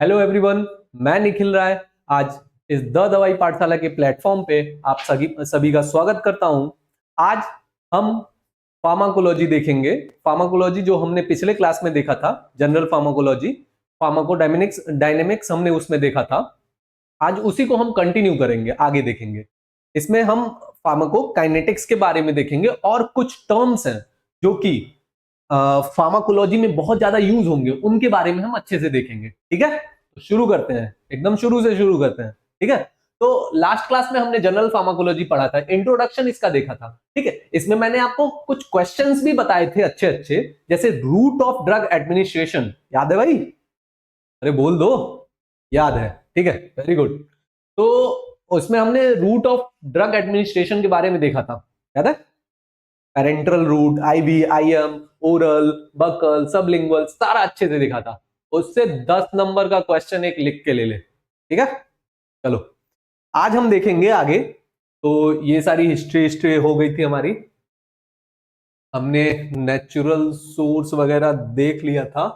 Hello everyone, मैं निखिल राय आज इस द दवाई पाठशाला के प्लेटफॉर्म पे आप सभी का स्वागत करता हूं। आज हम फार्माकोलॉजी देखेंगे। फार्माकोलॉजी जो हमने पिछले क्लास में देखा था, जनरल फार्माकोलॉजी, फार्माकोडायनेमिक्स डायनेमिक्स हमने उसमें देखा था। आज उसी को हम कंटिन्यू करेंगे, आगे देखेंगे। इसमें हम फार्माकोकाइनेटिक्स के बारे में देखेंगे और कुछ टर्म्स हैं जो कि फार्माकोलॉजी में बहुत ज्यादा यूज होंगे, उनके बारे में हम अच्छे से देखेंगे। ठीक है, तो शुरू करते हैं, एकदम शुरू से शुरू करते हैं। ठीक है, तो लास्ट क्लास में हमने जनरल फार्माकोलॉजी पढ़ा था, इंट्रोडक्शन इसका देखा था। ठीक है, इसमें मैंने आपको कुछ क्वेश्चंस भी बताए थे अच्छे अच्छे, जैसे रूट ऑफ ड्रग एडमिनिस्ट्रेशन। याद है भाई? अरे बोल दो, याद है? ठीक है, वेरी गुड। तो उसमें हमने रूट ऑफ ड्रग एडमिनिस्ट्रेशन के बारे में देखा था, याद है? Parenteral route, IV, IM, oral, buccal, sublingual, सारा अच्छे से देखा था। उससे 10 नंबर का क्वेश्चन एक लिख के ले ले। ठीक है, चलो आज हम देखेंगे आगे। तो ये सारी हिस्ट्री हो गई थी हमारी, हमने नेचुरल सोर्स वगैरह देख लिया था।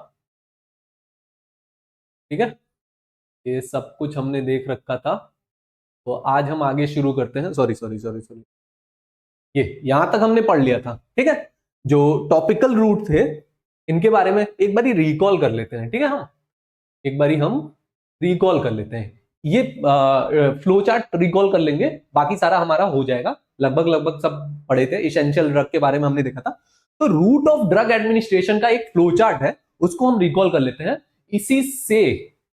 ठीक है, ये सब कुछ हमने देख रखा था। तो आज हम आगे शुरू करते हैं। सॉरी सॉरी सॉरी सॉरी, ये यहां तक हमने पढ़ लिया था। ठीक है, जो टॉपिकल रूट थे इनके बारे में एक बारी रिकॉल कर लेते हैं। ठीक है, हम एक बारी हम रिकॉल कर लेते हैं। ये फ्लो चार्ट रिकॉल कर लेंगे, बाकी सारा हमारा हो जाएगा। लगभग लगभग सब पढ़े थे। इसेंशियल ड्रग के बारे में हमने देखा था। तो रूट ऑफ ड्रग एडमिनिस्ट्रेशन का एक फ्लो चार्ट है, उसको हम रिकॉल कर लेते हैं। इसी से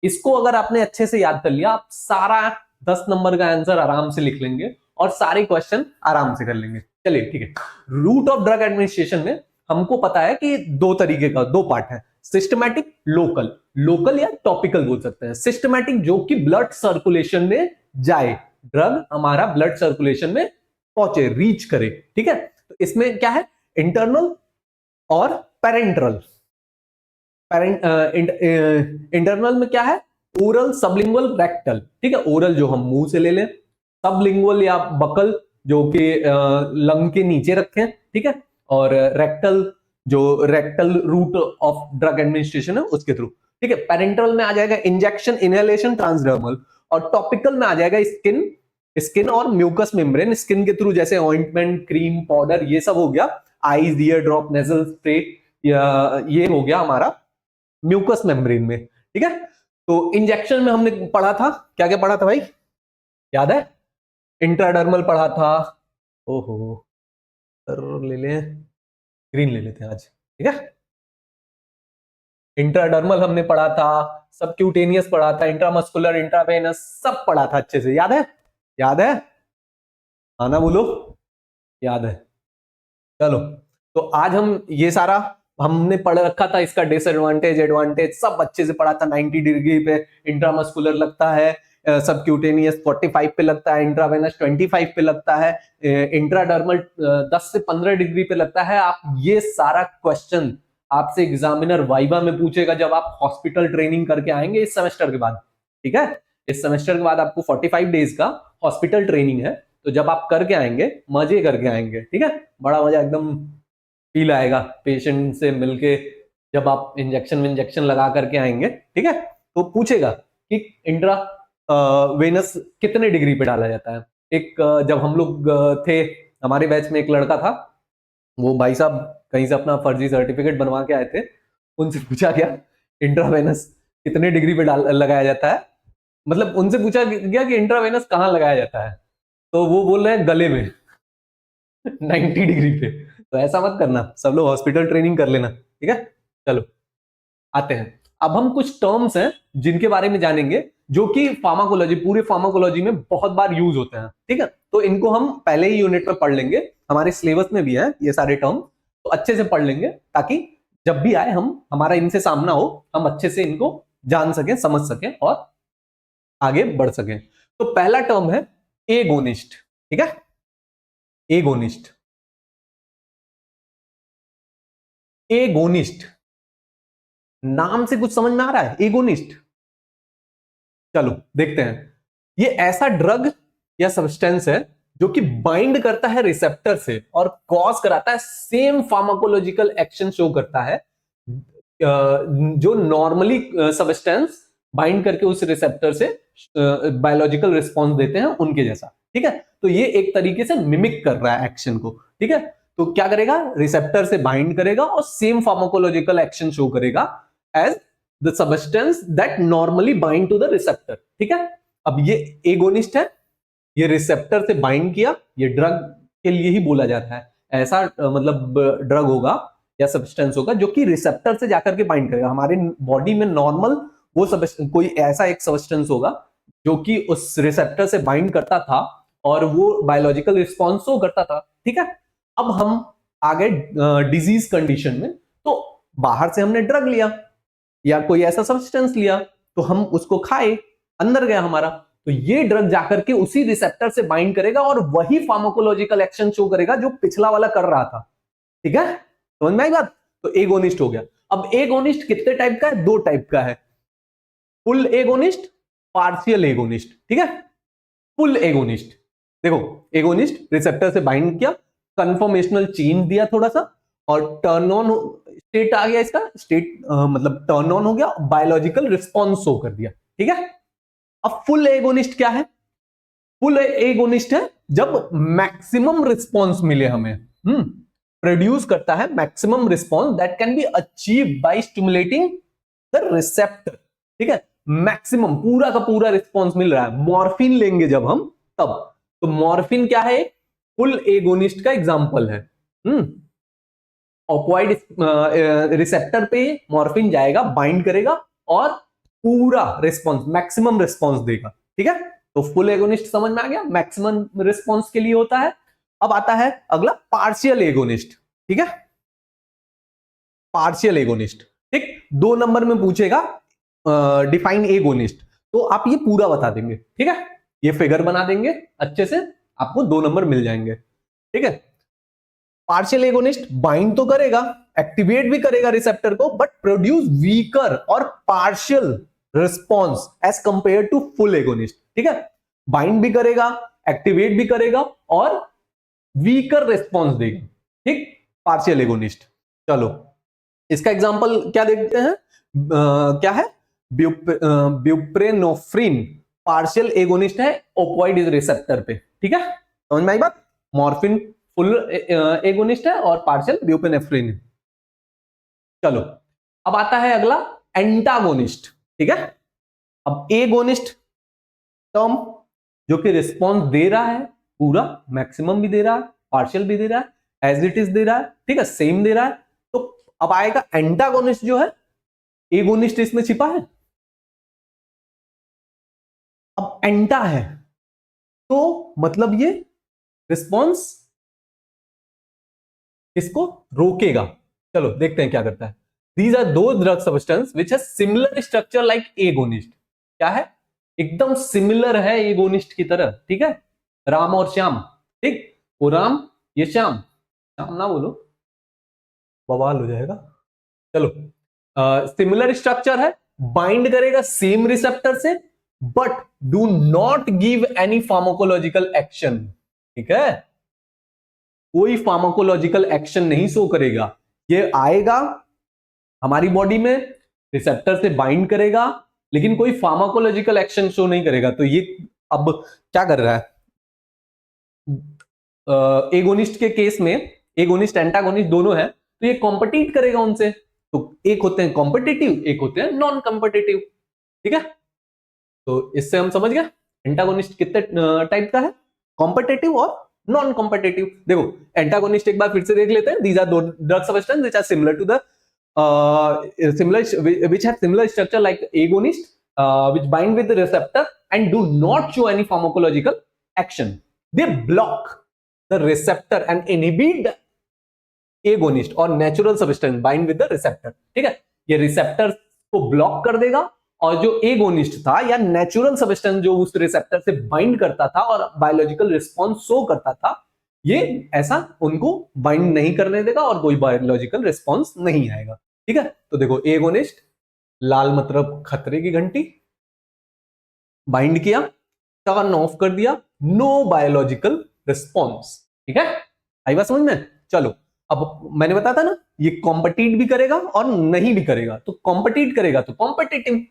इसको अगर आपने अच्छे से याद कर लिया, आप सारा 10 नंबर का आंसर आराम से लिख लेंगे और सारे क्वेश्चन आराम से कर लेंगे। चलिए ठीक है, रूट ऑफ ड्रग एडमिनिस्ट्रेशन में हमको पता है कि दो तरीके का, दो पार्ट है, सिस्टमैटिक, लोकल। लोकल या टॉपिकल बोल सकते हैं। सिस्टमैटिक जो कि ब्लड सर्कुलेशन में जाए, ड्रग हमारा ब्लड सर्कुलेशन में पहुंचे, रीच करे। ठीक है, तो इसमें क्या है, इंटरनल और पेरेंट्रल। इंटरनल में क्या है, ओरल, सबलिंगुअल, रेक्टल। ठीक है, ओरल जो हम मुंह से ले लें, सबलिंगुअल या बकल जो कि लंग के नीचे रखें। ठीक है, और रेक्टल जो rectal route of drug administration है उसके थ्रू। ठीक है, पेरेंट्रल में आ जाएगा इंजेक्शन, इनहेलेशन, ट्रांसडर्मल। और टॉपिकल में आ जाएगा स्किन, स्किन और म्यूकस मेम्ब्रेन। स्किन के थ्रू जैसे ऑइंटमेंट, क्रीम, पाउडर, ये सब हो गया। Eyes, year drop, nasal spray, ये हो गया हमारा म्यूकस मेम्ब्रेन में। ठीक है, तो इंजेक्शन में हमने पढ़ा था, क्या क्या पढ़ा था भाई, याद है? इंट्राडर्मल पढ़ा था। ओहो सर, ले लें, ग्रीन ले लेते हैं आज। ठीक है, इंट्राडर्मल हमने पढ़ा था, सबक्यूटेनियस पढ़ा था, इंट्रामस्कुलर, इंट्रावेनस, सब पढ़ा था अच्छे से। याद है? याद है? आना बोलो, याद है? चलो, तो आज हम ये सारा हमने पढ़ रखा था, इसका डिसएडवांटेज, एडवांटेज सब अच्छे से पढ़ा था। 90 डिग्री पे इंट्रामस्कुलर लगता है, सबक्यूटेनियस 45 पे लगता है, इंट्रावेनस 25 पे लगता है, इंट्राडर्मल 10 से 15 डिग्री पे लगता है। आप ये सारा क्वेश्चन आपसे एग्जामिनर वाइवा में पूछेगा जब आप हॉस्पिटल ट्रेनिंग करके आएंगे इस सेमेस्टर के बाद। ठीक है, इस सेमेस्टर के बाद आपको 45 डेज का हॉस्पिटल ट्रेनिंग है, तो जब आप करके आएंगे, मजे करके आएंगे। ठीक है, बड़ा मजा, एकदम फील आएगा पेशेंट से मिलके जब आप इंजेक्शन लगा करके आएंगे। ठीक है, तो पूछेगा कि इंट्रा वेनस कितने डिग्री पे डाला जाता है। एक जब हम लोग थे, हमारे बैच में एक लड़का था, वो भाई साहब कहीं से अपना फर्जी सर्टिफिकेट बनवा के आए थे। उनसे पूछा गया इंट्रावेनस कितने डिग्री पे लगाया जाता है, मतलब उनसे पूछा गया कि इंट्रावेनस कहाँ लगाया जाता है, तो वो बोल रहे हैं गले में 90 डिग्री पे। तो ऐसा मत करना, सब लोग हॉस्पिटल ट्रेनिंग कर लेना। ठीक है, चलो आते हैं। अब हम कुछ टर्म्स हैं जिनके बारे में जानेंगे, जो कि फार्माकोलॉजी, पूरे फार्माकोलॉजी में बहुत बार यूज होते हैं। ठीक है, तो इनको हम पहले ही यूनिट में पढ़ लेंगे, हमारे सिलेबस में भी है ये सारे टर्म, तो अच्छे से पढ़ लेंगे ताकि जब भी आए हम, हमारा इनसे सामना हो, हम अच्छे से इनको जान सकें, समझ सकें और आगे बढ़ सकें। तो पहला टर्म है एगोनिस्ट। ठीक है, एगोनिस्ट, एगोनिस्ट नाम से कुछ समझ में आ रहा है? एगोनिस्ट, चलो देखते हैं। ये ऐसा ड्रग या सब्सटेंस है जो कि बाइंड करता है रिसेप्टर से और कॉज कराता है सेम फार्माकोलॉजिकल एक्शन शो करता है जो नॉर्मली सब्सटेंस बाइंड करके उस रिसेप्टर से बायोलॉजिकल रिस्पॉन्स देते हैं उनके जैसा, ठीक है। तो ये एक तरीके से मिमिक कर रहा है एक्शन को, ठीक है। तो क्या करेगा, रिसेप्टर से बाइंड करेगा और सेम फार्माकोलॉजिकल एक्शन शो करेगा as the substance that normally bind to the receptor, ठीक है। अब ये एगोनिस्ट है, ये रिसेप्टर से बाइंड किया, ये ड्रग के लिए ही बोला जाता है। ऐसा मतलब ड्रग होगा या सब्सटेंस होगा जो कि रिसेप्टर से जाकर के बाइंड करेगा। हमारे बॉडी में नॉर्मल वो कोई ऐसा एक सब्सटेंस होगा जो कि उस रिसेप्टर से बाइंड करता था और वो बायोलॉजिकल रिस्पॉन्स शो करता था, ठीक है। अब हम आ गए डिजीज कंडीशन में, तो बाहर से हमने ड्रग लिया या कोई ऐसा सब्सटेंस लिया, तो हम उसको खाए, अंदर गया हमारा, तो ये ड्रग जाकर के उसी रिसेप्टर से बाइंड करेगा और वही फार्माकोलॉजिकल एक्शन शो करेगा जो पिछला वाला कर रहा था, ठीक है। समझ में आई बात? तो एगोनिस्ट हो गया। अब एगोनिस्ट कितने टाइप का है? दो टाइप का है, फुल एगोनिस्ट, पार्शियल एगोनिस्ट, ठीक है। फुल एगोनिस्ट, देखो एगोनिस्ट रिसेप्टर से बाइंड किया, कन्फर्मेशनल चेंज दिया थोड़ा सा और टर्न ऑन स्टेट आ गया, इसका स्टेट मतलब टर्न ऑन हो गया, बायोलॉजिकल रिस्पॉन्स शो कर दिया, ठीक है। अब फुल एगोनिस्ट क्या है? फुल एगोनिस्ट है जब मैक्सिमम रिस्पॉन्स मिले हमें, प्रोड्यूस करता है maximum response that can be achieve by stimulating the receptor, ठीक है। मैक्सिमम पूरा का पूरा रिस्पॉन्स मिल रहा है। मॉर्फिन लेंगे जब हम तब, तो मॉर्फिन क्या है? फुल एगोनिस्ट का एग्जांपल है। ऑपोइड रिसेप्टर पे मॉर्फिन जाएगा, बाइंड करेगा और पूरा रिस्पॉन्स, मैक्सिमम रिस्पॉन्स देगा, ठीक है। तो फुल एगोनिस्ट समझ में आ गया, मैक्सिमम रिस्पॉन्स के लिए होता है। अब आता है अगला पार्शियल एगोनिस्ट, ठीक है। पार्शियल एगोनिस्ट, ठीक। 2 नंबर में पूछेगा डिफाइन एगोनिस्ट, तो आप ये पूरा बता देंगे, ठीक है। ये फिगर बना देंगे अच्छे से, आपको 2 नंबर मिल जाएंगे, ठीक है। पार्शियल एगोनिस्ट बाइंड तो करेगा, एक्टिवेट भी करेगा रिसेप्टर को, बट प्रोड्यूस वीकर और partial response as compare to full agonist, ठीक है। बाइंड भी करेगा, एक्टिवेट भी करेगा और वीकर रिस्पॉन्स देगा, ठीक, पार्शियल एगोनिस्ट। चलो इसका एग्जांपल क्या देखते हैं, क्या है? ब्यूप्रेनोफ्रिन पार्शियल एगोनिस्ट है ओपोइड रिसेप्टर पे, ठीक है। समझ में आई बात? मॉर्फिन फुल एगोनिस्ट है और पार्शियल ब्यूप्रेनोफ्रिन है। चलो अब आता है अगला एंटागोनिस्ट, ठीक है। अब एगोनिस्ट टर्म जो कि रिस्पॉन्स दे रहा है पूरा, मैक्सिमम भी दे रहा है, पार्शियल भी दे रहा है, एज इट इज दे रहा है, ठीक है, सेम दे रहा है। तो अब आएगा एंटागोनिस्ट जो है, एगोनिस्ट इसमें छिपा है। अब एंटा है तो मतलब ये रिस्पॉन्स इसको रोकेगा। चलो देखते हैं क्या करता है। दीज आर दो ड्रग सब्सटेंस विच है सिमिलर स्ट्रक्चर लाइक एगोनिस्ट। क्या है? एकदम सिमिलर है एगोनिस्ट की तरह, ठीक है। राम और श्याम, ठीक, वो राम ये श्याम, श्याम ना बोलो बवाल हो जाएगा। चलो सिमिलर स्ट्रक्चर है, बाइंड करेगा सेम रिसेप्टर से, but do not give any pharmacological action, ठीक है। कोई फार्माकोलॉजिकल एक्शन नहीं शो करेगा। ये आएगा हमारी बॉडी में, रिसेप्टर से बाइंड करेगा, लेकिन कोई फार्माकोलॉजिकल एक्शन शो नहीं करेगा। तो ये अब क्या कर रहा है? एगोनिस्ट के केस में एगोनिस्ट एंटागोनिस्ट दोनों है, तो ये कॉम्पिटिट करेगा उनसे। तो एक होते हैं कॉम्पिटिटिव, एक होते हैं नॉन कॉम्पिटिटिव, ठीक है। तो इससे हम समझ गए एंटागोनिस्ट कितने टाइप का है, कॉम्पिटिटिव और नॉन कॉम्पिटिटिव। देखो एंटागोनिस्ट एक बार फिर से देख लेते हैं। दीज आर दो drug substance which are similar to the which have similar structure like agonist, which bind with the receptor and do not show any pharmacological action. They block the receptor and inhibit the agonist or natural substance bind with the receptor, ठीक है। ये receptor को block कर देगा और जो agonist था या नेचुरल सब्सटेंस जो उस रिसेप्टर से बाइंड करता था और बायोलॉजिकल रिस्पॉन्स शो करता था, ये ऐसा उनको बाइंड नहीं करने देगा और कोई बायोलॉजिकल रिस्पॉन्स नहीं आएगा, ठीक है। तो देखो एगोनिस्ट लाल मतलब खतरे की घंटी, बाइंड किया, टर्न ऑफ कर दिया, नो बायोलॉजिकल रिस्पॉन्स, ठीक है। आई बात समझ में? चलो अब मैंने बताया था ना ये कॉम्पिटिट भी करेगा और नहीं भी करेगा। तो कॉम्पिटिट करेगा तो competitive,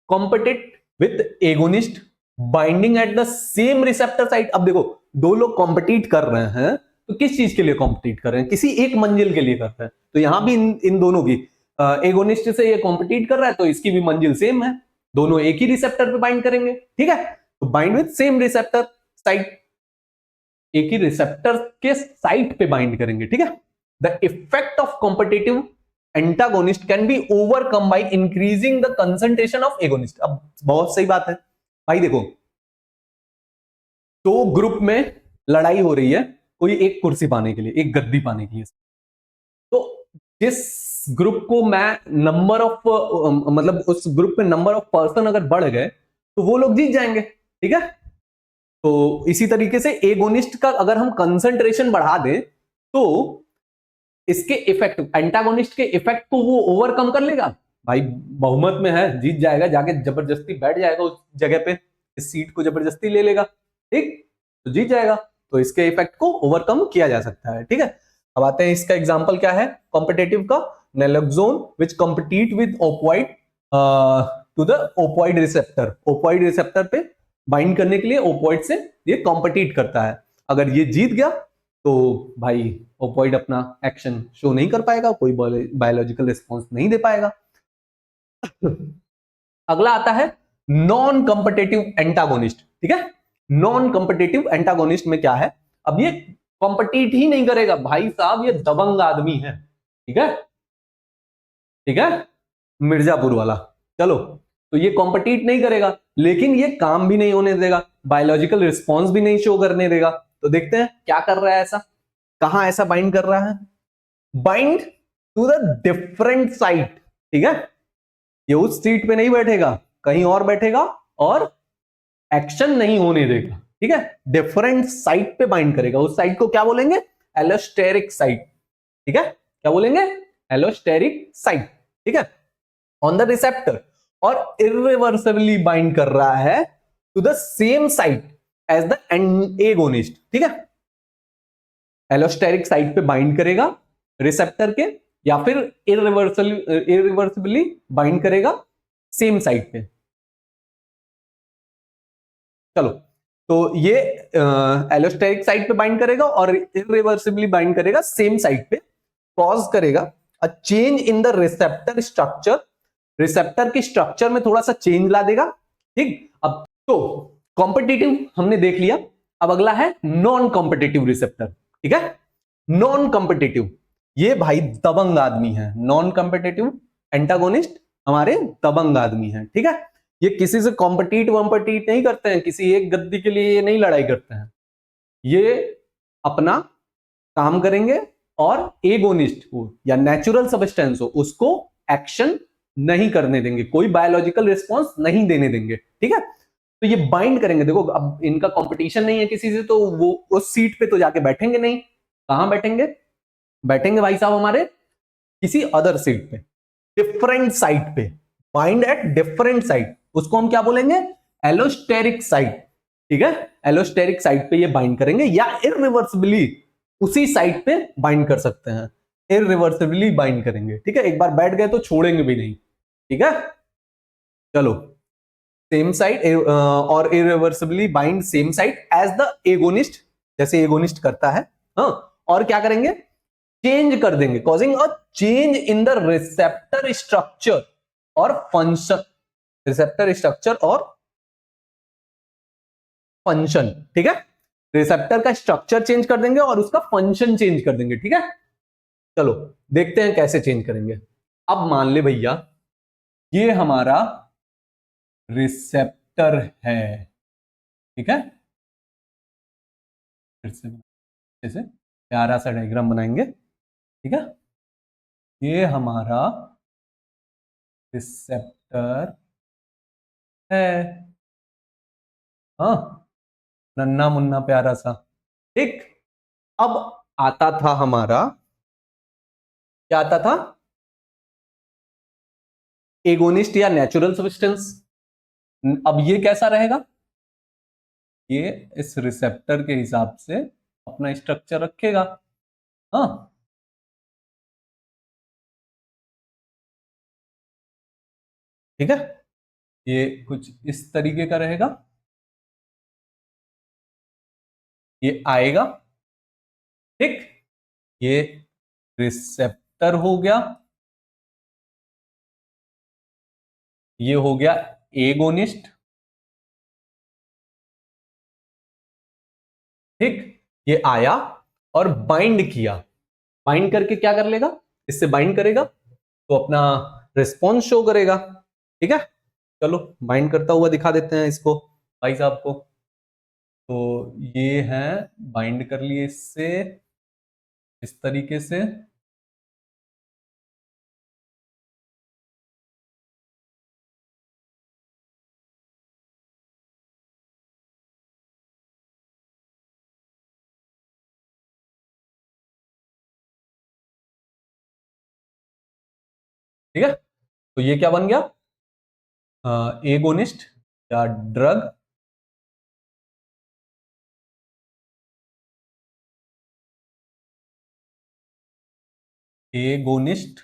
compete with agonist binding at the same receptor site. अब देखो दो लोग कॉम्पिटिट कर रहे हैं, तो किस चीज के लिए कॉम्पिटिट कर रहे हैं? किसी एक मंजिल के लिए कर रहे हैं। तो यहां भी इन दोनों की एगोनिस्ट से ये कॉम्पिटिट कर रहा है, तो इसकी भी मंजिल सेम है, दोनों एक ही रिसेप्टर पे बाइंड करेंगे। ठीक है, तो bind with same receptor site, एक ही रिसेप्टर के साइट पे बाइंड करेंगे। ठीक है, the effect of competitive antagonist can be overcome by increasing the concentration of agonist. अब बहुत सही बात है भाई, देखो दो ग्रुप में लड़ाई हो रही है कोई एक कुर्सी पाने के लिए, एक गद्दी पाने के लिए। तो जिस ग्रुप को मैं नंबर ऑफ मतलब उस ग्रुप में नंबर ऑफ पर्सन अगर बढ़ गए तो वो लोग जीत जाएंगे। ठीक है, तो इसी तरीके से एगोनिस्ट का अगर हम कंसंट्रेशन बढ़ा दें तो इसके इफेक्ट, एंटागोनिस्ट के इफेक्ट को वो ओवरकम कर लेगा भाई, बहुमत में है, जीत जाएगा, जाके जबरदस्ती बैठ जाएगा उस जगह पे, इस सीट को जबरदस्ती ले लेगा। ठीक, तो जीत जाएगा। तो इसके इफेक्ट को ओवरकम किया जा सकता है। ठीक है, अब आते हैं इसका एग्जांपल क्या है कॉम्पिटिटिव का। Naloxone which compete with opioid to the opioid receptor, opioid receptor पे बाइंड करने के लिए ओपॉइड से ये कॉम्पिटिट करता है। अगर ये जीत गया तो भाई ओपॉइड अपना एक्शन शो नहीं कर पाएगा, कोई बायोलॉजिकल रिस्पॉन्स नहीं दे पाएगा। अगला आता है नॉन कॉम्पिटिटिव एंटागोनिस्ट। ठीक है, नॉन कॉम्पिटिटिव एंटागोनिस्ट में क्या है, अब ये कॉम्पिटिट ही नहीं करेगा भाई साहब, ये दबंग आदमी है। ठीक है, ठीक है, मिर्जापुर वाला। चलो, तो ये कॉम्पिटिट नहीं करेगा, लेकिन ये काम भी नहीं होने देगा, बायोलॉजिकल रिस्पॉन्स भी नहीं शो करने देगा। तो देखते हैं क्या कर रहा है ऐसा, कहां ऐसा बाइंड कर रहा है, bind to the different site. ठीक है, ये उस सीट पे नहीं बैठेगा, कहीं और बैठेगा और एक्शन नहीं होने देगा। ठीक है, डिफरेंट साइट पे बाइंड करेगा। उस साइट को क्या बोलेंगे, एलोस्टेरिक साइट। ठीक है, क्या बोलेंगे, एलोस्टेरिक साइट। ठीक है, ऑन द रिसेप्टर, और इरिवर्सिबली बाइंड कर रहा है to the same site as the agonist. ठीक है, एलोस्टेरिक साइट पे बाइंड करेगा रिसेप्टर के, या फिर इरिवर्सिबली बाइंड करेगा सेम साइट पे। चलो, तो ये एलोस्टेरिक साइट पे बाइंड करेगा और इरिवर्सिबली बाइंड करेगा सेम साइट पे, कॉज करेगा अ change in the receptor structure, receptor की स्ट्रक्चर में थोड़ा सा चेंज ला देगा। ठीक, अब तो कॉम्पिटिटिव हमने देख लिया, अब अगला है नॉन कॉम्पिटिटिव रिसेप्टर। ठीक है, नॉन कॉम्पिटिटिव, ये भाई दबंग आदमी है। नॉन कॉम्पिटिटिव एंटागोनिस्ट हमारे दबंग आदमी है। ठीक है, ये किसी से कॉम्पिटिट वॉम्पिटिट नहीं करते हैं, किसी एक गद्दी के लिए ये नहीं लड़ाई करते हैं, ये अपना काम करेंगे और एगोनिस्ट को या नेचुरल सब्सटेंस हो उसको एक्शन नहीं करने देंगे, कोई बायोलॉजिकल रिस्पॉन्स नहीं देने देंगे। ठीक है, तो ये बाइंड करेंगे। देखो अब इनका कंपटीशन नहीं है किसी से, तो वो उस सीट पे तो जाके बैठेंगे नहीं, कहां बैठेंगे, बैठेंगे भाई साहब हमारे किसी अदर सीट पे, डिफरेंट साइट पे, बाइंड एट डिफरेंट साइट, उसको हम क्या बोलेंगे, एलोस्टेरिक साइट। ठीक है, एलोस्टेरिक साइट पे ये बाइंड करेंगे, या इरिवर्सिबली उसी साइट पे बाइंड कर सकते हैं, इरिवर्सिबली बाइंड करेंगे। ठीक है, एक बार बैठ गए तो छोड़ेंगे भी नहीं। ठीक है, चलो, सेम साइट और irreversibly bind same site as the agonist, जैसे एगोनिस्ट करता है। हाँ, और क्या करेंगे, चेंज कर देंगे, causing a change in the receptor structure और फंक्शन, रिसेप्टर स्ट्रक्चर और फंक्शन। ठीक है, रिसेप्टर का स्ट्रक्चर चेंज कर देंगे और उसका फंक्शन चेंज कर देंगे। ठीक है, चलो देखते हैं कैसे चेंज करेंगे। अब मान ले भैया ये हमारा रिसेप्टर है। ठीक है, फिर से जैसे प्यारा सा डायग्राम बनाएंगे। ठीक है, ये हमारा रिसेप्टर है, हाँ, नन्ना मुन्ना प्यारा सा। ठीक, अब आता था हमारा, क्या आता था, एगोनिस्ट या नेचुरल सब्सटेंस। अब ये कैसा रहेगा, ये इस रिसेप्टर के हिसाब से अपना स्ट्रक्चर रखेगा। हाँ, ठीक है, ये कुछ इस तरीके का रहेगा, ये आएगा, ठीक। ये रिसेप्टर हो गया, ये हो गया एगोनिस्ट, ठीक। ये आया और बाइंड किया, बाइंड करके क्या कर लेगा, इससे बाइंड करेगा तो अपना रिस्पॉन्स शो करेगा, ठीक है। चलो बाइंड करता हुआ दिखा देते हैं इसको भाई साहब को। तो ये है, बाइंड कर लिए इससे इस तरीके से, ठीक है। तो ये क्या बन गया, एगोनिस्ट या ड्रग, एगोनिस्ट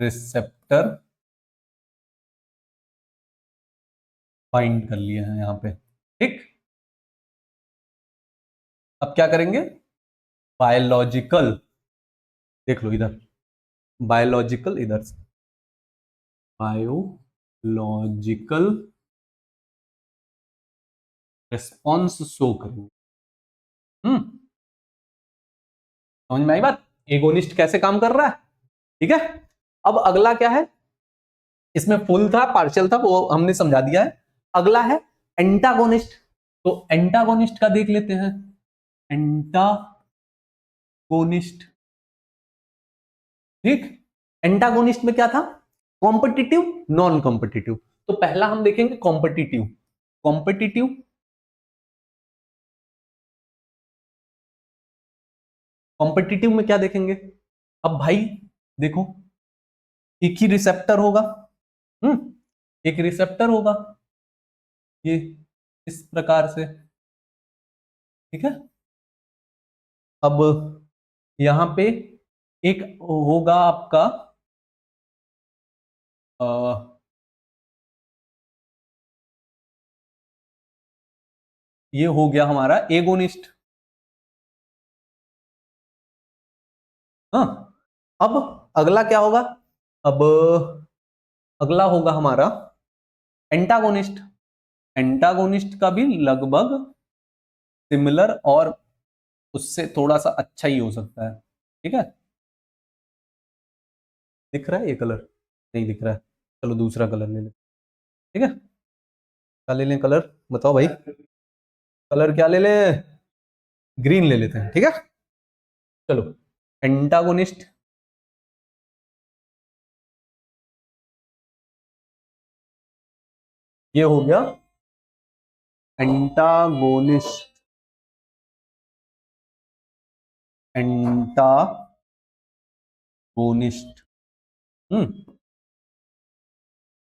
रिसेप्टर बाइंड कर लिए हैं यहां पे, ठीक। अब क्या करेंगे, बायोलॉजिकल, देख लो इधर, बायोलॉजिकल, इधर से बायोलॉजिकल रिस्पॉन्स शो करेंगे। समझ में आई बात, एगोनिस्ट कैसे काम कर रहा है, ठीक है। अब अगला क्या है, इसमें फुल था पार्शियल था वो हमने समझा दिया है। अगला है एंटागोनिस्ट, तो एंटागोनिस्ट का देख लेते हैं, एंटागोनिस्ट, ठीक। एंटागोनिस्ट में क्या था, कॉम्पिटिटिव नॉन कॉम्पिटिटिव, तो पहला हम देखेंगे कॉम्पिटिटिव, कॉम्पिटिटिव कॉम्पिटिटिव में क्या देखेंगे, अब भाई देखो, एक ही रिसेप्टर होगा, एक रिसेप्टर होगा, ये इस प्रकार से, ठीक है। अब यहां पे एक होगा आपका अ, ये हो गया हमारा एगोनिस्ट, हाँ। अब अगला क्या होगा, अब अगला होगा हमारा एंटागोनिस्ट, एंटागोनिस्ट का भी लगभग सिमिलर और उससे थोड़ा सा अच्छा ही हो सकता है, ठीक है। दिख रहा है ये कलर, नहीं दिख रहा है, चलो दूसरा कलर ले लें, ठीक है। क्या ले लें कलर, बताओ भाई, कलर क्या ले लें, ग्रीन ले लेते हैं, ठीक है। चलो एंटागोनिस्ट, ये हो गया एंटागोनिस्ट, एंटागोनिस्ट,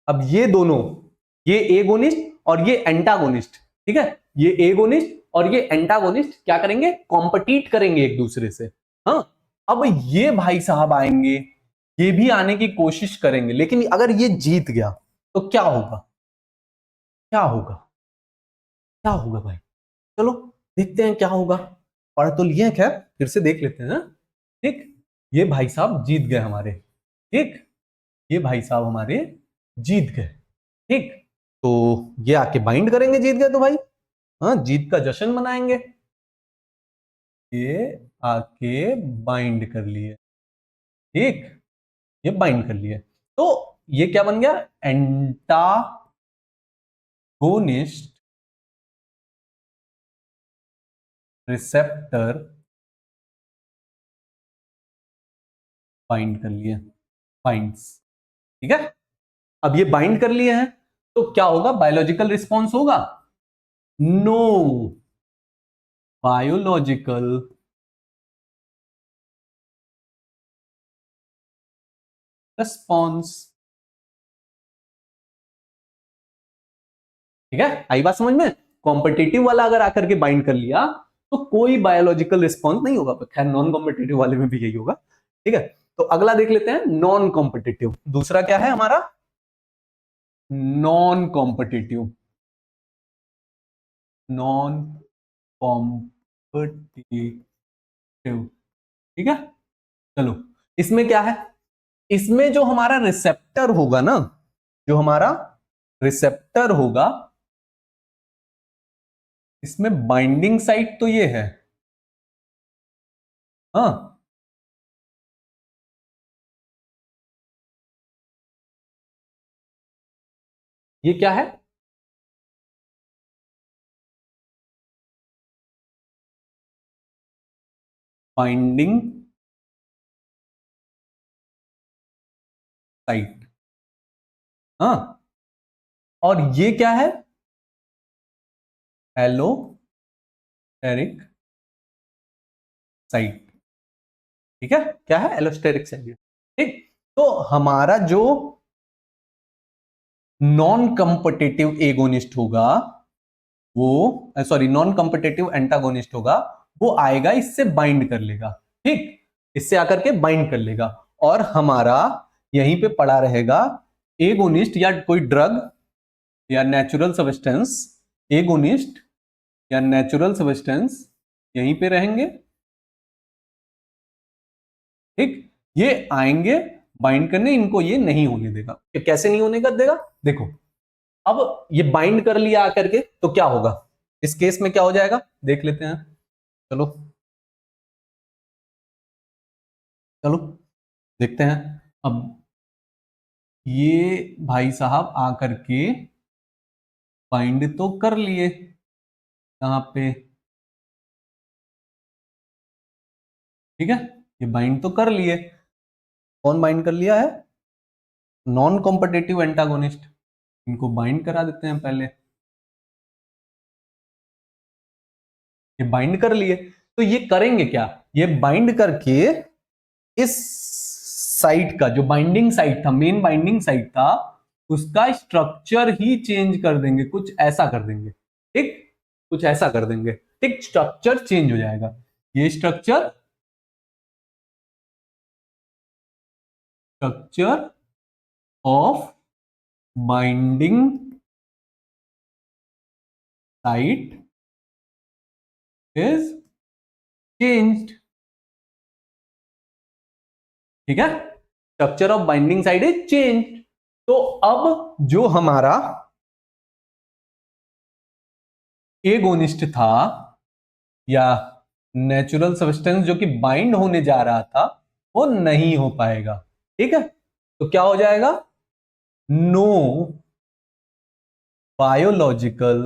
अब ये दोनों, ये एगोनिस्ट और ये एंटागोनिस्ट, ठीक है, ये एगोनिस्ट और ये एंटागोनिस्ट क्या करेंगे, कॉम्पिटिट करेंगे एक दूसरे से, हाँ। अब ये भाई साहब आएंगे, ये भी आने की कोशिश करेंगे, लेकिन अगर ये जीत गया तो क्या होगा, क्या होगा, क्या होगा भाई, चलो देखते हैं क्या होगा, पढ़ तो लिए खैर फिर से देख लेते हैं, ठीक। ये भाई साहब जीत गए हमारे, ठीक, ये भाई साहब हमारे जीत गए, ठीक। तो ये आके बाइंड करेंगे, जीत गए तो भाई, हाँ जीत का जश्न मनाएंगे, ये आके बाइंड कर लिए, ठीक, ये बाइंड कर लिए, तो ये क्या बन गया, एंटागोनिस्ट रिसेप्टर बाइंड कर लिए, बाइंड्स, ठीक है। अब ये बाइंड कर लिए हैं तो क्या होगा, बायोलॉजिकल रिस्पॉन्स होगा, नो, बायोलॉजिकल रिस्पॉन्स, ठीक है। आई बात समझ में, कॉम्पिटिटिव वाला अगर आकर के बाइंड कर लिया तो कोई बायोलॉजिकल रिस्पॉन्स नहीं होगा, खैर नॉन कॉम्पिटिटिव वाले में भी यही होगा, ठीक है। तो अगला देख लेते हैं नॉन कॉम्पिटिटिव। दूसरा क्या है हमारा? Non competitive. नॉन कॉम्पिटिटिव, ठीक है। चलो, इसमें क्या है? इसमें जो हमारा रिसेप्टर होगा ना, जो हमारा रिसेप्टर होगा, इसमें बाइंडिंग साइट तो ये है, हाँ, ये क्या है? बाइंडिंग साइट, हाँ। और ये क्या है? एलोस्टेरिक साइट, ठीक है। क्या है? एलोस्टेरिक साइट, ठीक। तो हमारा जो नॉन कंपिटिटिव एगोनिस्ट होगा, वो सॉरी नॉन कंपिटिटिव एंटागोनिस्ट होगा, वो आएगा, इससे बाइंड कर लेगा, ठीक। इससे आकर के बाइंड कर लेगा, और हमारा यहीं पे पड़ा रहेगा एगोनिस्ट या कोई ड्रग या नेचुरल सब्सटेंस। एगोनिस्ट या नेचुरल सब्सटेंस यहीं पे रहेंगे, ठीक। ये आएंगे बाइंड करने, इनको ये नहीं होने देगा। कैसे नहीं होने का देगा? देखो, अब ये बाइंड कर लिया आकर के, तो क्या होगा इस केस में? क्या हो जाएगा देख लेते हैं। चलो चलो देखते हैं। अब ये भाई साहब आकर के बाइंड तो कर लिए यहाँ पे, ठीक है। ये बाइंड तो कर लिए। कौन बाइंड कर लिया है? Non competitive antagonist. इनको बाइंड करा देते हैं पहले। ये बाइंड कर लिए, तो ये करेंगे क्या? ये बाइंड करके इस साइट का, जो बाइंडिंग साइट था, मेन बाइंडिंग साइट था, उसका स्ट्रक्चर ही चेंज कर देंगे, कुछ ऐसा कर देंगे, ठीक। कुछ ऐसा कर देंगे, ठीक। स्ट्रक्चर चेंज हो जाएगा। ये structure of binding site is changed, ठीक है। Structure of binding site is change. तो अब जो हमारा एगोनिस्ट था या नेचुरल सब्सटेंस जो कि बाइंड होने जा रहा था, वो नहीं हो पाएगा, ठीक है। तो क्या हो जाएगा? नो बायोलॉजिकल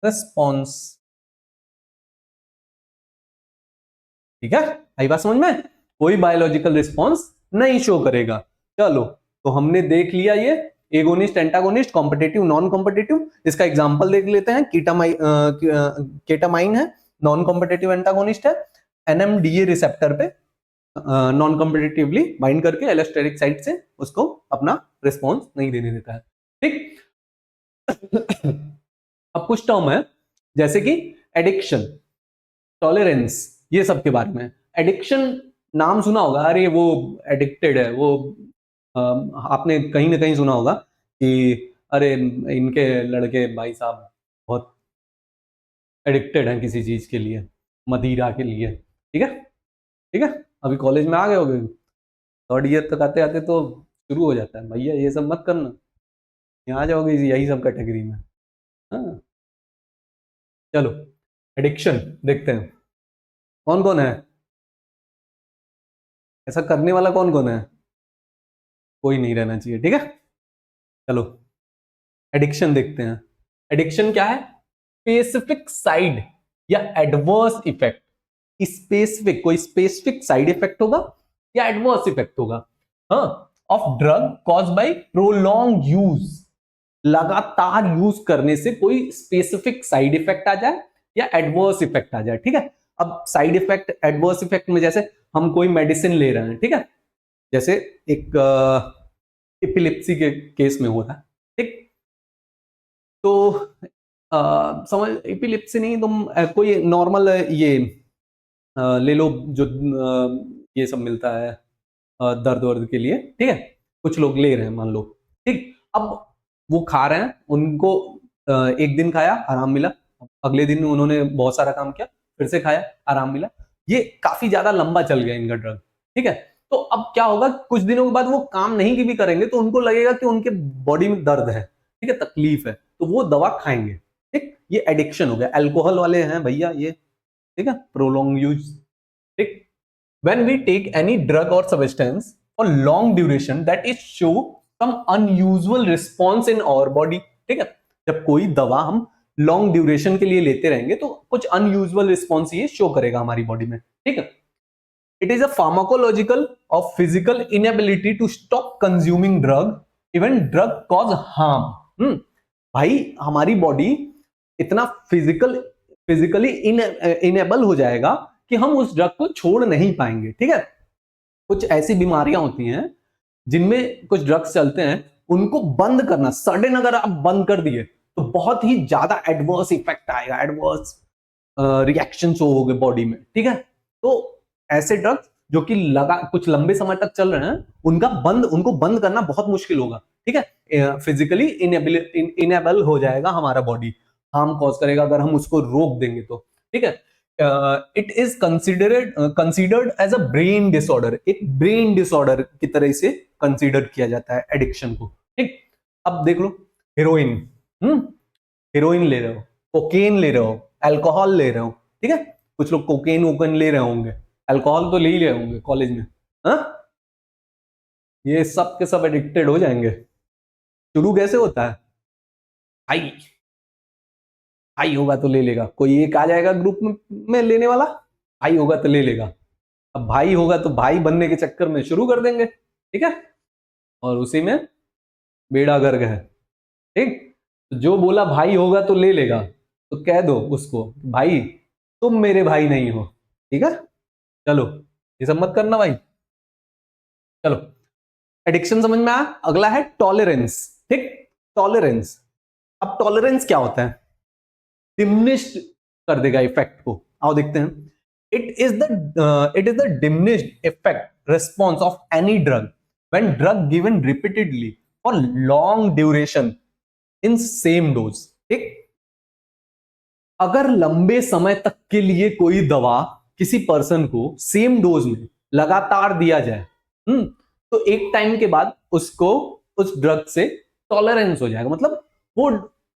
रिस्पॉन्स, ठीक है। आई बात समझ में? कोई बायोलॉजिकल रिस्पॉन्स नहीं शो करेगा। चलो, तो हमने देख लिया ये agonist, antagonist, competitive, non competitive. इसका एग्जांपल देख लेते हैं। केटामाइन है, नॉन कॉम्पिटिटिव एंटागोनिस्ट है, एनएमडीए रिसेप्टर पे नॉन कॉम्पिटिटिवली बाइंड करके एलोस्टेरिक साइट से उसको अपना रिस्पॉन्स नहीं देने देता है, ठीक। अब कुछ टर्म है जैसे कि एडिक्शन, टॉलरेंस, ये सब के बारे में। एडिक्शन नाम सुना होगा, अरे वो एडिक्टेड है वो, आपने कहीं ना कहीं सुना होगा कि अरे इनके लड़के भाई साहब बहुत एडिक्टेड हैं किसी चीज के लिए, मदिरा के लिए, ठीक है, ठीक है। अभी कॉलेज में आ गए होगे, थर्ड ईयर तक आते आते तो शुरू हो जाता है, भैया ये सब मत करना, यहाँ आ जाओगे यही सब कैटेगरी में। हाँ, चलो एडिक्शन देखते हैं कौन कौन है, ऐसा करने वाला कौन कौन है। कोई नहीं रहना चाहिए, ठीक है। चलो एडिक्शन देखते हैं। एडिक्शन क्या है? स्पेसिफिक साइड या एडवर्स इफेक्ट। स्पेसिफिक, कोई स्पेसिफिक साइड इफेक्ट होगा या एडवर्स इफेक्ट होगा, हाँ, of drug cause by prolong use. लगातार यूज करने से कोई स्पेसिफिक साइड इफेक्ट आ जाए या एडवर्स इफेक्ट आ जाए, ठीक है। अब साइड इफेक्ट, एडवर्स इफेक्ट में जैसे हम कोई मेडिसिन ले रहे हैं, ठीक है, जैसे एक एपिलेप्सी के केस में हो रहा है, ठीक। तो समझ, एपिलेप्सी नहीं, तुम कोई नॉर्मल ये ले लो जो ये सब मिलता है दर्द वर्द के लिए, ठीक है, कुछ लोग ले रहे हैं मान लो, ठीक। अब वो खा रहे हैं, उनको एक दिन खाया आराम मिला, अगले दिन उन्होंने बहुत सारा काम किया, फिर से खाया आराम मिला, ये काफी ज्यादा लंबा चल गया इनका ड्रग, ठीक है। तो अब क्या होगा, कुछ दिनों के बाद वो काम नहीं की भी करेंगे तो उनको लगेगा कि उनके बॉडी में दर्द है, ठीक है, तकलीफ है, तो वो दवा खाएंगे, ठीक। ये एडिक्शन हो गया, अल्कोहल वाले हैं भैया ये, ठीक है, प्रोलॉन्ग यूज, ठीक। When we take any drug or substance for long duration, that is show some unusual response in our body, ठीक है। जब कोई दवा हम लॉन्ग ड्यूरेशन के लिए लेते रहेंगे तो कुछ अनयूजुअल रिस्पॉन्स ये शो करेगा हमारी बॉडी में, ठीक है। इट इज अ फार्माकोलॉजिकल और physical inability to stop consuming drug even drug cause harm. भाई हमारी बॉडी इतना फिजिकली इनेबल हो जाएगा कि हम उस ड्रग को छोड़ नहीं पाएंगे, ठीक है। कुछ ऐसी बीमारियां होती हैं जिनमें कुछ ड्रग्स चलते हैं, उनको बंद करना, सडन अगर आप बंद कर दिए तो बहुत ही ज्यादा एडवर्स इफेक्ट आएगा, एडवर्स रिएक्शन हो गए बॉडी में, ठीक है। तो ऐसे ड्रग्स जो कि कुछ लंबे समय तक चल रहे हैं, उनको बंद करना बहुत मुश्किल होगा, ठीक है। फिजिकली इनेबल हो जाएगा हमारा बॉडी, हार्म कॉज करेगा अगर हम उसको रोक देंगे तो, ठीक है। It is considered as a brain disorder, एक ब्रेन डिसऑर्डर की तरह से कंसिडर किया जाता है एडिक्शन को, ठीक। अब देख लो, हीरोइन, हीरोइन ले रहे हो, कोकेन ले रहे हो, अल्कोहल ले रहे हो, ठीक है। कुछ लोग कोकेन वोकेन ले रहे होंगे, अल्कोहल तो ले ही रहे होंगे कॉलेज में, हाँ, ये सब के सब एडिक्टेड हो जाएंगे। शुरू कैसे होता है, हाई हाई होगा तो ले लेगा, कोई एक आ जाएगा ग्रुप में लेने वाला, भाई होगा तो ले लेगा, अब भाई होगा तो भाई बनने के चक्कर में शुरू कर देंगे, ठीक है, और उसी में बेड़ा गर्क है, ठीक। तो जो बोला भाई होगा तो ले लेगा, तो कह दो उसको भाई तुम मेरे भाई नहीं हो, ठीक है। चलो ये सब मत करना भाई। चलो एडिक्शन समझ में आया, अगला है टॉलरेंस, ठीक। टॉलरेंस, अब टॉलरेंस क्या होता है, डिमिनिश्ड कर देगा इफेक्ट को, आओ देखते हैं। It is the diminished effect response of any drug when drug given repeatedly for long duration in same dose, ठीक। अगर लंबे समय तक के लिए कोई दवा किसी पर्सन को सेम डोज में लगातार दिया जाए, तो एक टाइम के बाद उसको उस ड्रग से टॉलरेंस हो जाएगा, मतलब वो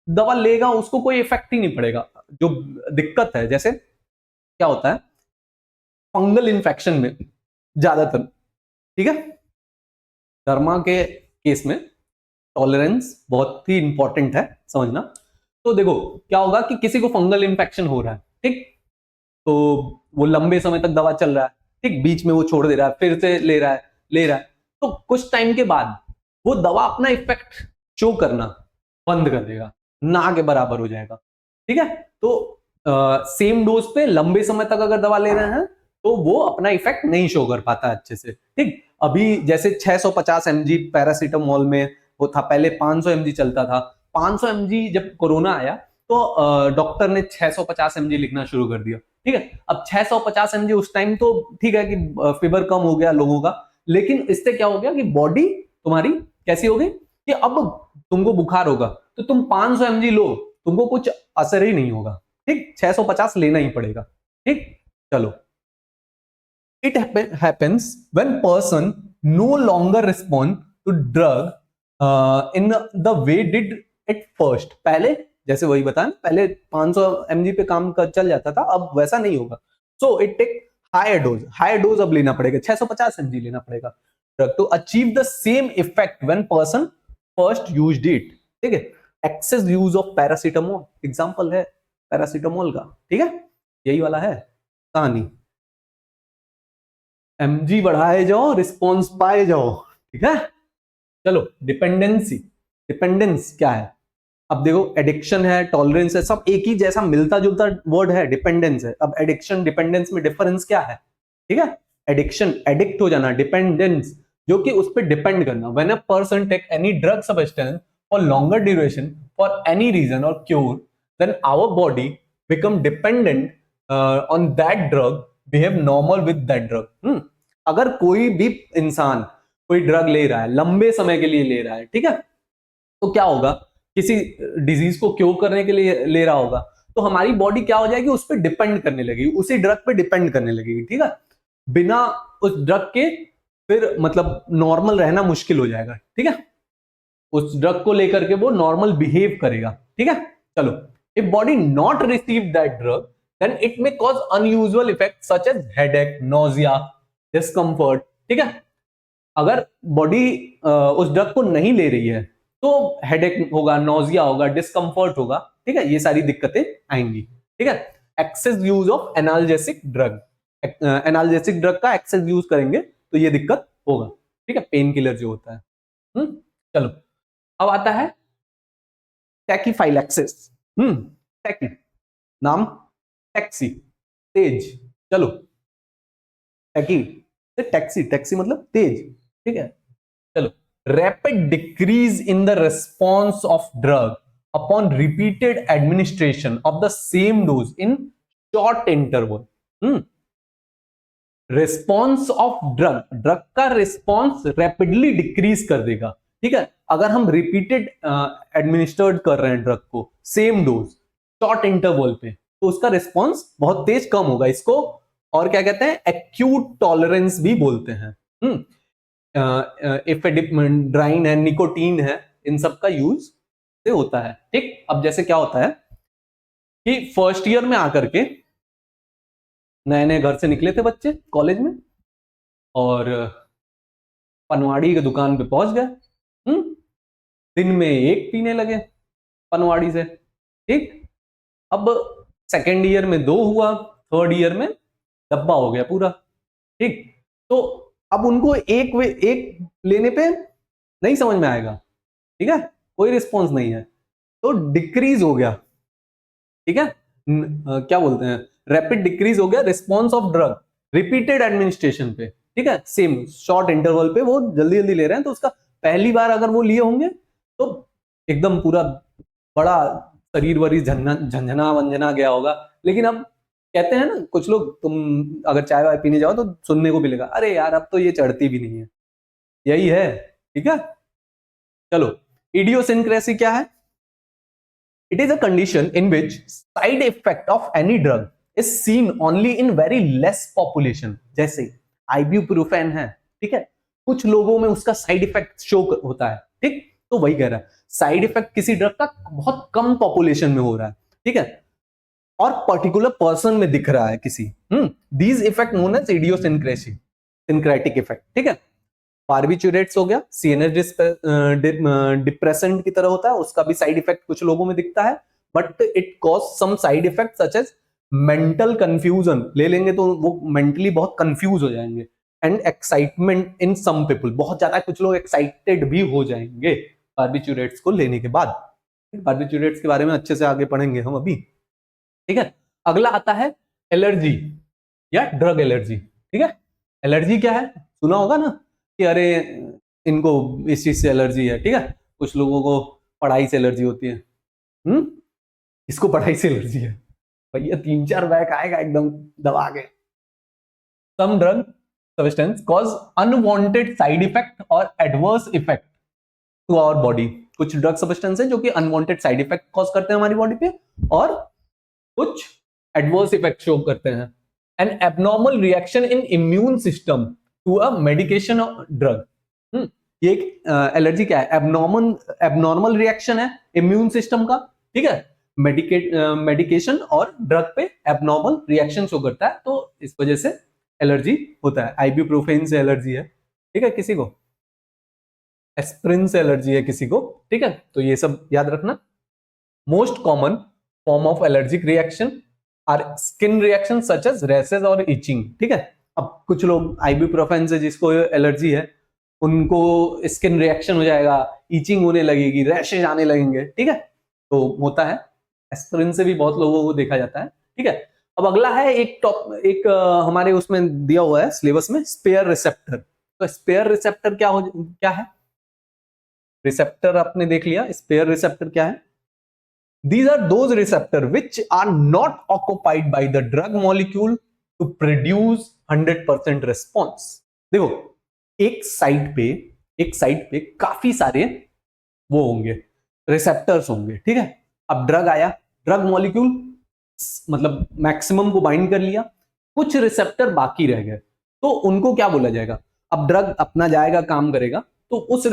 दवा लेगा उसको कोई इफेक्ट ही नहीं पड़ेगा। जो दिक्कत है, जैसे क्या होता है फंगल इन्फेक्शन में ज्यादातर, ठीक है, डर्मा के केस में टॉलरेंस बहुत ही इंपॉर्टेंट है समझना। तो देखो क्या होगा कि किसी को फंगल इन्फेक्शन हो रहा है, ठीक, तो वो लंबे समय तक दवा चल रहा है, ठीक, बीच में वो छोड़ दे रहा है, फिर से ले रहा है, तो कुछ टाइम के बाद वो दवा अपना इफेक्ट शो करना बंद कर देगा, ना के बराबर हो जाएगा, ठीक है। तो सेम डोज पे लंबे समय तक अगर दवा ले रहे हैं तो वो अपना इफेक्ट नहीं शो कर पाता अच्छे से, ठीक। अभी जैसे 650 mg पैरासीटामोल में वो था, पहले 500 mg चलता था, 500 mg जब कोरोना आया तो डॉक्टर ने 650 mg लिखना शुरू कर दिया, ठीक है। अब 650 mg उस टाइम तो ठीक है कि फीवर कम हो गया लोगों का, लेकिन इससे क्या हो गया कि बॉडी तुम्हारी कैसी हो गई कि अब तुमको बुखार होगा तो तुम 500 mg लो, तुमको कुछ असर ही नहीं होगा, ठीक, 650 लेना ही पड़ेगा, ठीक। चलो, it happens when person no longer respond to drug in the way did it first। पहले जैसे वही बताया, पहले 500 mg पे काम चल जाता था, अब वैसा नहीं होगा। So it take higher dose अब लेना पड़ेगा, 650 mg लेना पड़ेगा drug to achieve the same effect when person first used it, ठीक है। Excess use of paracetamol example है पैरासीटामोल का, ठीक है, यही वाला है कहानी, mg बढ़ाए जाओ रिस्पॉन्स पाए जाओ, ठीक है। चलो डिपेंडेंस क्या है, अब देखो एडिक्शन है, टॉलरेंस है, सब एक ही जैसा मिलता जुलता वर्ड है, डिपेंडेंस है। अब एडिक्शन डिपेंडेंस में डिफरेंस क्या है, ठीक है। एडिक्शन एडिक्ट हो जाना, डिपेंडेंस जो कि उस पर डिपेंड करना। When a person take any drug substance for longer duration for any reason और cure then our body become dependent on that drug, behave normal with that drug. अगर कोई भी इंसान कोई ड्रग ले रहा है, लंबे समय के लिए ले रहा है, ठीक है, तो क्या होगा, किसी डिजीज को क्योर करने के लिए ले रहा होगा, तो हमारी बॉडी क्या हो जाएगी, उस पर डिपेंड करने लगेगी, उसी ड्रग पे डिपेंड करने लगेगी, ठीक है, बिना उस ड्रग के फिर मतलब नॉर्मल रहना मुश्किल हो जाएगा, ठीक है, उस ड्रग को लेकर के वो नॉर्मल बिहेव करेगा, ठीक है। चलो, if body not receive that drug then it may cause unusual effect such as headache, nausea, discomfort, ठीक है। अगर बॉडी उस ड्रग को नहीं ले रही है तो हेडेक होगा, नोजिया होगा, डिस्कम्फर्ट होगा, ठीक है, ये सारी दिक्कतें आएंगी, ठीक है। Excess use of analgesic drug, analgesic drug का एक्सेस यूज करेंगे तो ये दिक्कत होगा, ठीक है, पेन किलर जो होता है। चलो, अब आता है टैकीफाइलैक्सिस। टैकी नाम, टैक्सी तेज, चलो, टैकी से टैक्सी, टैक्सी मतलब तेज, ठीक है। चलो, rapid decrease in the response of drug upon repeated administration of the same dose in short interval. Response of drug, drug का रिस्पॉन्स रैपिडली डिक्रीज कर देगा, ठीक है, अगर हम रिपीटेड एडमिनिस्टर्ड कर रहे हैं ड्रग को सेम डोज शॉर्ट इंटरवल पे, तो उसका रिस्पॉन्स बहुत तेज कम होगा। इसको और क्या कहते हैं, एक्यूट टॉलरेंस भी बोलते हैं। एफेड्राइन है, निकोटीन है, इन सब का यूज से होता है, ठीक। अब जैसे क्या होता है कि फर्स्ट ईयर में आकर के नए नए घर से निकले थे बच्चे कॉलेज में और पनवाड़ी की दुकान पे पहुंच गए, दिन में एक पीने लगे पनवाड़ी से, ठीक। अब सेकेंड ईयर में 2 हुआ, थर्ड ईयर में डब्बा हो गया पूरा, ठीक। तो अब उनको एक लेने पे नहीं समझ में आएगा, ठीक है, कोई रिस्पॉन्स नहीं है, तो डिक्रीज हो गया, ठीक है, क्या बोलते हैं, रैपिड डिक्रीज हो गया response of drug repeated administration पे, ठीक है, सेम शॉर्ट इंटरवल पे वो जल्दी जल्दी ले रहे हैं, तो उसका पहली बार अगर वो लिए होंगे तो एकदम पूरा बड़ा शरीर वरीर झंझना वंझना गया होगा। लेकिन अब कहते हैं ना कुछ लोग, तुम अगर चाय वाय पीने जाओ तो सुनने को मिलेगा, अरे यार अब तो ये चढ़ती भी नहीं है, यही है, ठीक है। चलो, इडियोसिंक्रेसी क्या है, it is a condition in which side effect of any drug is seen only in very less population, जैसे ibuprofen है, ठीक है, कुछ लोगों में उसका साइड इफेक्ट शो होता है, ठीक। तो वही कह रहा है, साइड इफेक्ट किसी ड्रग का बहुत कम पॉपुलेशन में हो रहा है, ठीक है, और पर्टिकुलर पर्सन में दिख रहा है किसी, these effect known as idiosyncrasy, syncretic effect, ठीक है। बार्बिचुरेट्स हो गया, सीएनएस डिप्रेसेंट की तरह होता है, उसका भी साइड इफेक्ट कुछ लोगों में दिखता है, but it cause some side effect such as mental confusion, ले लेंगे तो वो मेंटली बहुत कंफ्यूज हो जाएंगे, and excitement in some people, बहुत ज्यादा कुछ लोग एक्साइटेड भी हो जाएंगे बार्बिचुरेट्स को लेने के बाद। बार्बिचुरेट्स के बारे में अच्छे से आगे पढ़ेंगे हम अभी, ठीक है। अगला आता है एलर्जी या ड्रग एलर्जी, ठीक है। एलर्जी क्या है, सुना होगा ना कि अरे इनको इस चीज से एलर्जी है, ठीक है, कुछ लोगों को पढ़ाई से एलर्जी होती है, इसको पढ़ाई से एलर्जी है, भैया 3-4 बैक आएगा एकदम दबा के। Some drug substance cause unwanted side effect और adverse effect to our body, कुछ ड्रग सब्सटेंस है जो कि अनवांटेड साइड इफेक्ट कॉज करते हैं हमारी बॉडी पे और कुछ एडवर्स इफेक्ट शो करते हैं। An abnormal reaction in immune system to a medication और ड्रग, ये एक एलर्जी क्या है, एबनॉर्मल रिएक्शन है इम्यून सिस्टम का, ठीक है, मेडिकेशन और ड्रग पे एबनॉर्मल रिएक्शन शो करता है, तो इस वजह से एलर्जी होता है। आइब्यूप्रोफेन से एलर्जी है, ठीक है, किसी को एस्प्रिन से एलर्जी है किसी को, ठीक है, तो ये सब याद रखना। Most common form of allergic reaction are skin reaction such as rashes और इचिंग, ठीक है। अब कुछ लोग आइब्यूप्रोफेन से जिसको एलर्जी है उनको स्किन रिएक्शन हो जाएगा, इचिंग होने लगेगी, रैशेज आने लगेंगे, ठीक है, तो होता है। एस्प्रिन से भी बहुत लोगों को देखा जाता है, ठीक है। अब अगला है एक हमारे उसमें दिया हुआ है सिलेबस में, स्पेयर रिसेप्टर। तो स्पेयर रिसेप्टर क्या है, रिसेप्टर आपने देख लिया, स्पेयर रिसेप्टर क्या है, These are those receptors which are not occupied by the drug molecule to produce 100% response. देखो एक साइड पे काफी सारे वो होंगे, रिसेप्टर्स होंगे, ठीक है। अब ड्रग आया, ड्रग मॉलिक्यूल मतलब मैक्सिमम को बाइंड कर लिया, कुछ रिसेप्टर बाकी रह गए, तो उनको क्या बोला जाएगा? अब ड्रग अपना जाएगा, काम करेगा, तो उस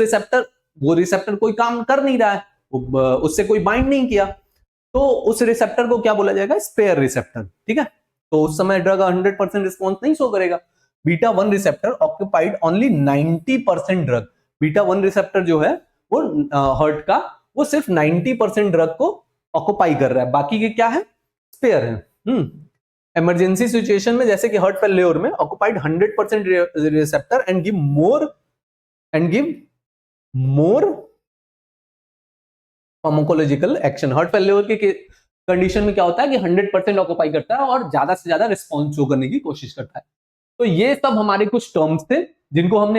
वो रिसेप्टर कोई काम कर नहीं रहा है, उससे कोई बाइंड नहीं किया, तो उस रिसेप्टर को क्या बोला जाएगा? स्पेयर रिसेप्टर, ठीक है। तो उस समय ड्रग 100% रिस्पॉन्स नहीं शो करेगा। Beta 1 receptor occupied only 90% drug. Beta 1 receptor जो है वो हार्ट का, वो सिर्फ 90% ड्रग को ऑक्यूपाई कर रहा है, बाकी के क्या है? स्पेयर है। इमरजेंसी सिचुएशन में जैसे कि हार्ट फेल्योर में occupied 100% receptor and give more pharmacological action. Heart failure के कंडीशन में क्या होता है कि 100% ऑक्यूपाई करता है और ज्यादा से ज्यादा रिस्पॉन्स शो करने की कोशिश करता है। तो ये सब हमारे कुछ टर्म्स थे जिनको हमने